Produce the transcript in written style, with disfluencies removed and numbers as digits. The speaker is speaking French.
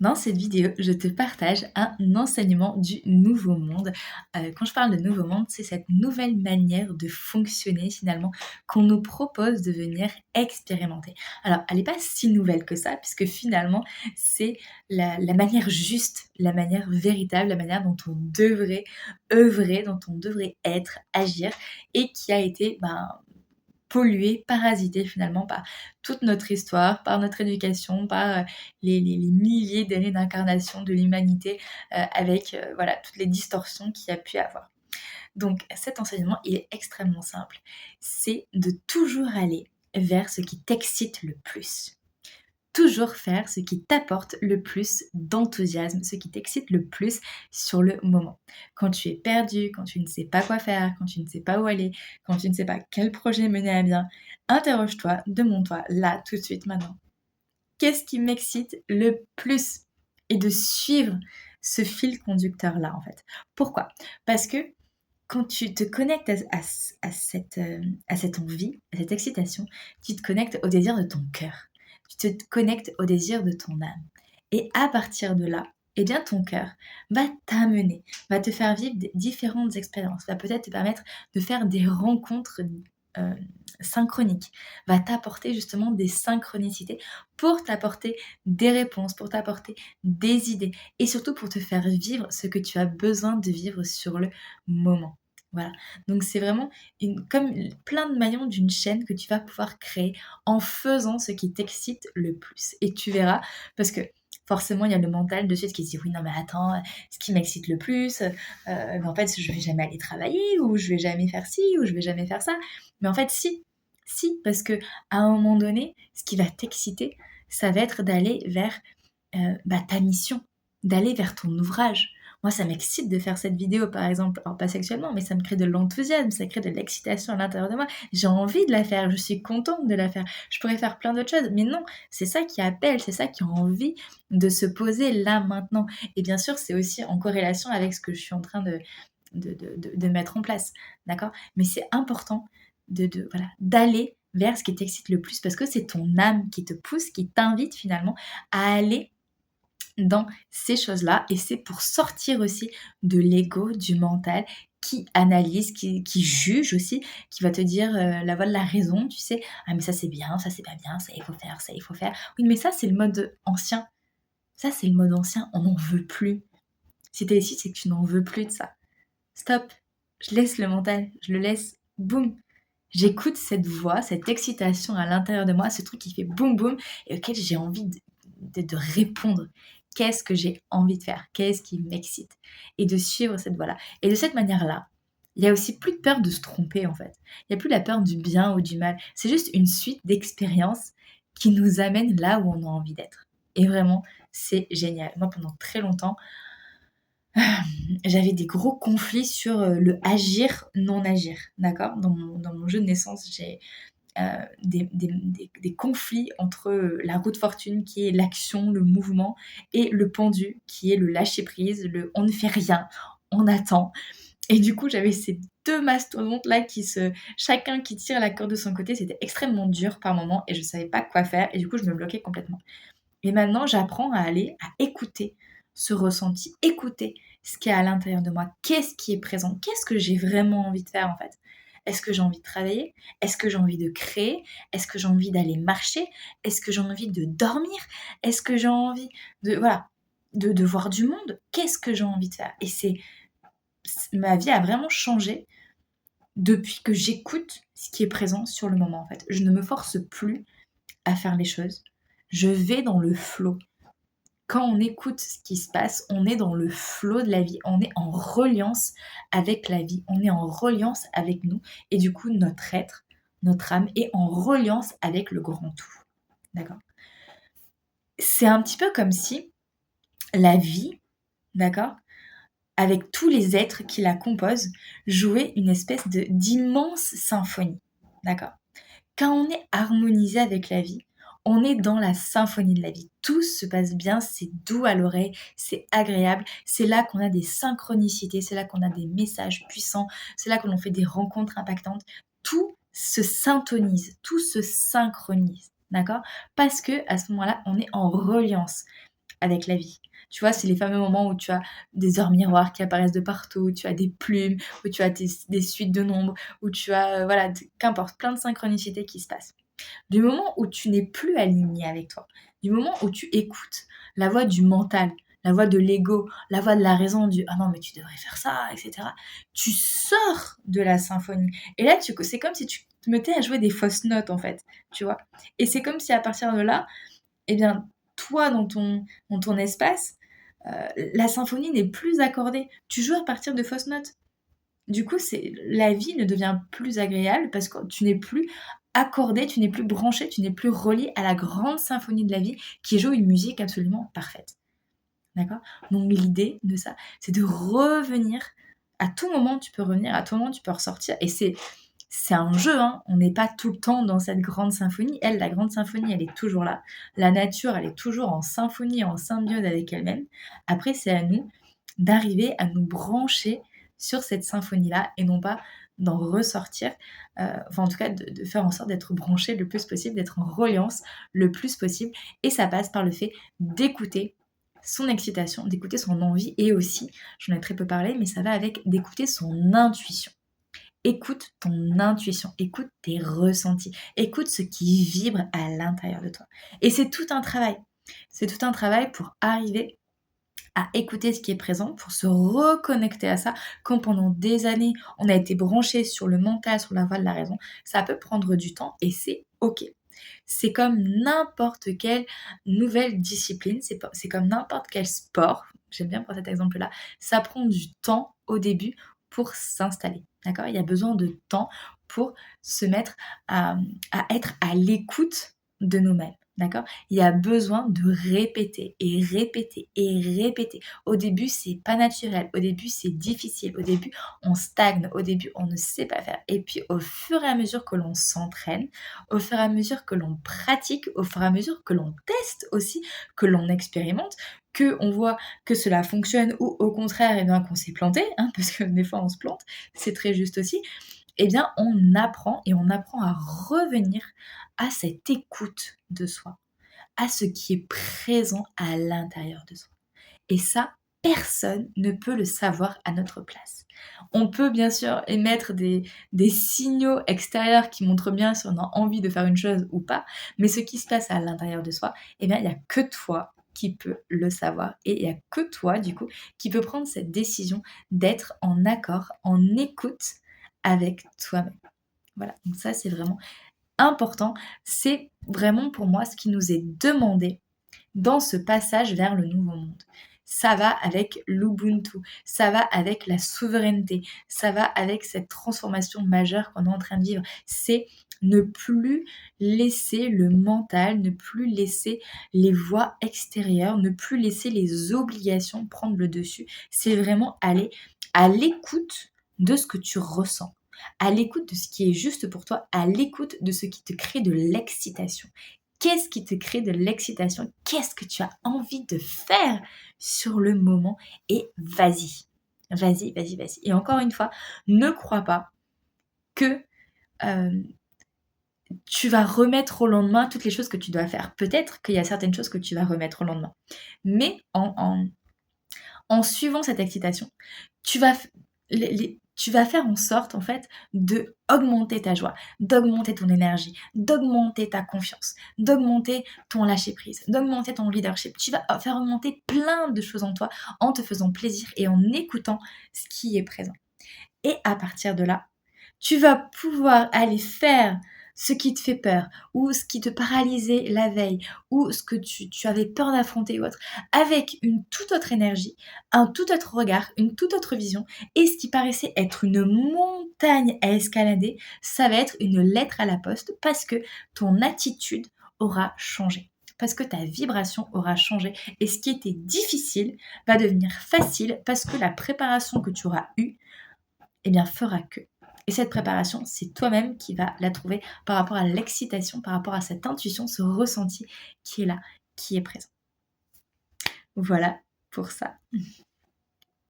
Dans cette vidéo, je te partage un enseignement du nouveau monde. Quand je parle de nouveau monde, c'est cette nouvelle manière de fonctionner finalement qu'on nous propose de venir expérimenter. Alors, elle n'est pas si nouvelle que ça, puisque finalement, c'est la manière juste, la manière véritable, la manière dont on devrait œuvrer, dont on devrait être, agir, et qui a été pollué, parasité finalement par toute notre histoire, par notre éducation, par, les milliers d'années d'incarnation de l'humanité, avec, voilà, toutes les distorsions qu'il y a pu avoir. Donc cet enseignement, il est extrêmement simple. C'est de toujours aller vers ce qui t'excite le plus. Toujours faire ce qui t'apporte le plus d'enthousiasme, ce qui t'excite le plus sur le moment. Quand tu es perdu, quand tu ne sais pas quoi faire, quand tu ne sais pas où aller, quand tu ne sais pas quel projet mener à bien, interroge-toi, demande-toi là, tout de suite, maintenant. Qu'est-ce qui m'excite le plus? Et de suivre ce fil conducteur-là, en fait. Pourquoi? Parce que quand tu te connectes à cette envie, à cette excitation, tu te connectes au désir de ton cœur. Tu te connectes au désir de ton âme. Et à partir de là, eh bien ton cœur va t'amener, va te faire vivre différentes expériences, va peut-être te permettre de faire des rencontres euh, synchroniques, va t'apporter justement des synchronicités pour t'apporter des réponses, pour t'apporter des idées et surtout pour te faire vivre ce que tu as besoin de vivre sur le moment. Voilà, donc c'est vraiment comme plein de maillons d'une chaîne que tu vas pouvoir créer en faisant ce qui t'excite le plus. Et tu verras, parce que forcément, il y a le mental de suite qui se dit oui, non, mais attends, ce qui m'excite le plus, mais en fait, je vais jamais aller travailler, ou je vais jamais faire ci, ou je vais jamais faire ça. Mais en fait, si, parce que à un moment donné, ce qui va t'exciter, ça va être d'aller vers ta mission, d'aller vers ton ouvrage. Moi, ça m'excite de faire cette vidéo, par exemple, alors pas sexuellement, mais ça me crée de l'enthousiasme, ça crée de l'excitation à l'intérieur de moi. J'ai envie de la faire, je suis contente de la faire. Je pourrais faire plein d'autres choses, mais non, c'est ça qui appelle, c'est ça qui a envie de se poser là, maintenant. Et bien sûr, c'est aussi en corrélation avec ce que je suis en train de mettre en place, d'accord? Mais c'est important voilà, d'aller vers ce qui t'excite le plus, parce que c'est ton âme qui te pousse, qui t'invite finalement à aller dans ces choses-là, et c'est pour sortir aussi de l'ego, du mental qui analyse, qui juge aussi, qui va te dire la voix de la raison, tu sais, ah mais ça c'est bien, ça c'est pas bien, ça il faut faire, ça il faut faire. Oui, mais ça c'est le mode ancien. Ça c'est le mode ancien, on n'en veut plus. Si t'es ici, c'est que tu n'en veux plus de ça. Stop. Je laisse le mental, je le laisse, boum. J'écoute cette voix, cette excitation à l'intérieur de moi, ce truc qui fait boum boum et auquel j'ai envie de répondre. Qu'est-ce que j'ai envie de faire? Qu'est-ce qui m'excite? Et de suivre cette voie-là. Et de cette manière-là, il y a aussi plus de peur de se tromper en fait. Il n'y a plus la peur du bien ou du mal. C'est juste une suite d'expériences qui nous amène là où on a envie d'être. Et vraiment, c'est génial. Moi, pendant très longtemps, j'avais des gros conflits sur le agir, non agir, d'accord? Dans mon jeu de naissance, j'ai des conflits entre la roue de fortune qui est l'action, le mouvement, et le pendu qui est le lâcher prise, le on ne fait rien, on attend. Et du coup, j'avais ces deux mastodontes là chacun qui tire la corde de son côté, c'était extrêmement dur par moment et je savais pas quoi faire et du coup, je me bloquais complètement. Et maintenant, j'apprends à écouter ce ressenti, écouter ce qui est à l'intérieur de moi. Qu'est-ce qui est présent? Qu'est-ce que j'ai vraiment envie de faire en fait? Est-ce que j'ai envie de travailler? Est-ce que j'ai envie de créer? Est-ce que j'ai envie d'aller marcher? Est-ce que j'ai envie de dormir? Est-ce que j'ai envie voilà, de voir du monde? Qu'est-ce que j'ai envie de faire? Et ma vie a vraiment changé depuis que j'écoute ce qui est présent sur le moment en fait. Je ne me force plus à faire les choses. Je vais dans le flow. Quand on écoute ce qui se passe, on est dans le flot de la vie, on est en reliance avec la vie, on est en reliance avec nous et du coup notre être, notre âme est en reliance avec le grand tout. D'accord? C'est un petit peu comme si la vie, d'accord, avec tous les êtres qui la composent, jouait une espèce d'immense symphonie. D'accord? Quand on est harmonisé avec la vie, on est dans la symphonie de la vie. Tout se passe bien, c'est doux à l'oreille, c'est agréable. C'est là qu'on a des synchronicités, c'est là qu'on a des messages puissants, c'est là que l'on fait des rencontres impactantes. Tout se syntonise, tout se synchronise, d'accord? Parce que à ce moment-là, on est en reliance avec la vie. Tu vois, c'est les fameux moments où tu as des heures miroirs qui apparaissent de partout, où tu as des plumes, où tu as des suites de nombres, où tu as, voilà, qu'importe, plein de synchronicités qui se passent. Du moment où tu n'es plus aligné avec toi, du moment où tu écoutes la voix du mental, la voix de l'ego, la voix de la raison, du «Ah non, mais tu devrais faire ça», et cetera. Tu sors de la symphonie et là, c'est comme si tu te mettais à jouer des fausses notes, en fait, tu vois? Et c'est comme si à partir de là, eh bien, toi, dans ton espace, la symphonie n'est plus accordée. Tu joues à partir de fausses notes. Du coup, la vie ne devient plus agréable parce que tu n'es plus accordé, tu n'es plus branché, tu n'es plus relié à la grande symphonie de la vie qui joue une musique absolument parfaite. D'accord? Donc l'idée de ça, c'est de revenir. À tout moment, tu peux revenir, à tout moment, tu peux ressortir et c'est un jeu, hein. On n'est pas tout le temps dans cette grande symphonie. Elle, la grande symphonie, elle est toujours là. La nature, elle est toujours en symphonie, en symbiose avec elle-même. Après, c'est à nous d'arriver à nous brancher sur cette symphonie-là et non pas d'en ressortir, enfin en tout cas de faire en sorte d'être branché le plus possible, d'être en reliance le plus possible et ça passe par le fait d'écouter son excitation, d'écouter son envie et aussi, j'en ai très peu parlé, mais ça va avec d'écouter son intuition. Écoute ton intuition, écoute tes ressentis, écoute ce qui vibre à l'intérieur de toi. Et c'est tout un travail. C'est tout un travail pour arriver à écouter ce qui est présent, pour se reconnecter à ça. Quand pendant des années, on a été branché sur le mental, sur la voie de la raison, ça peut prendre du temps et c'est OK. C'est comme n'importe quelle nouvelle discipline, c'est comme n'importe quel sport. J'aime bien prendre cet exemple-là. Ça prend du temps au début pour s'installer. D'accord? Il y a besoin de temps pour se mettre à être à l'écoute de nous-mêmes. D'accord? Il y a besoin de répéter et répéter et répéter. Au début, c'est pas naturel. Au début, c'est difficile. Au début, on stagne. Au début, on ne sait pas faire. Et puis, au fur et à mesure que l'on s'entraîne, au fur et à mesure que l'on pratique, au fur et à mesure que l'on teste aussi, que l'on expérimente, qu'on voit que cela fonctionne ou au contraire, eh bien, qu'on s'est planté, hein, parce que des fois on se plante, c'est très juste aussi, eh bien on apprend et on apprend à revenir à cette écoute de soi, à ce qui est présent à l'intérieur de soi. Et ça, personne ne peut le savoir à notre place. On peut bien sûr émettre des signaux extérieurs qui montrent bien si on a envie de faire une chose ou pas, mais ce qui se passe à l'intérieur de soi, eh bien, il n'y a que toi qui peux le savoir et il n'y a que toi, du coup, qui peut prendre cette décision d'être en accord, en écoute avec toi-même. Voilà, donc ça, c'est vraiment important. C'est vraiment pour moi ce qui nous est demandé dans ce passage vers le nouveau monde. Ça va avec l'Ubuntu, ça va avec la souveraineté, ça va avec cette transformation majeure qu'on est en train de vivre. C'est ne plus laisser le mental, ne plus laisser les voix extérieures, ne plus laisser les obligations prendre le dessus. C'est vraiment aller à l'écoute de ce que tu ressens, à l'écoute de ce qui est juste pour toi, à l'écoute de ce qui te crée de l'excitation. Qu'est-ce qui te crée de l'excitation? Qu'est-ce que tu as envie de faire sur le moment? Et vas-y, vas-y, vas-y, vas-y. Et encore une fois, ne crois pas que tu vas remettre au lendemain toutes les choses que tu dois faire. Peut-être qu'il y a certaines choses que tu vas remettre au lendemain. Mais en suivant cette excitation, tu vas, tu vas faire en sorte, en fait, de augmenter ta joie, d'augmenter ton énergie, d'augmenter ta confiance, d'augmenter ton lâcher-prise, d'augmenter ton leadership. Tu vas faire augmenter plein de choses en toi en te faisant plaisir et en écoutant ce qui est présent. Et à partir de là, tu vas pouvoir aller faire ce qui te fait peur ou ce qui te paralysait la veille ou ce que tu avais peur d'affronter ou autre, avec une toute autre énergie, un tout autre regard, une toute autre vision et ce qui paraissait être une montagne à escalader, ça va être une lettre à la poste parce que ton attitude aura changé. Parce que ta vibration aura changé et ce qui était difficile va devenir facile parce que la préparation que tu auras eue, eh bien, fera que. Et cette préparation, c'est toi-même qui vas la trouver par rapport à l'excitation, par rapport à cette intuition, ce ressenti qui est là, qui est présent. Voilà pour ça.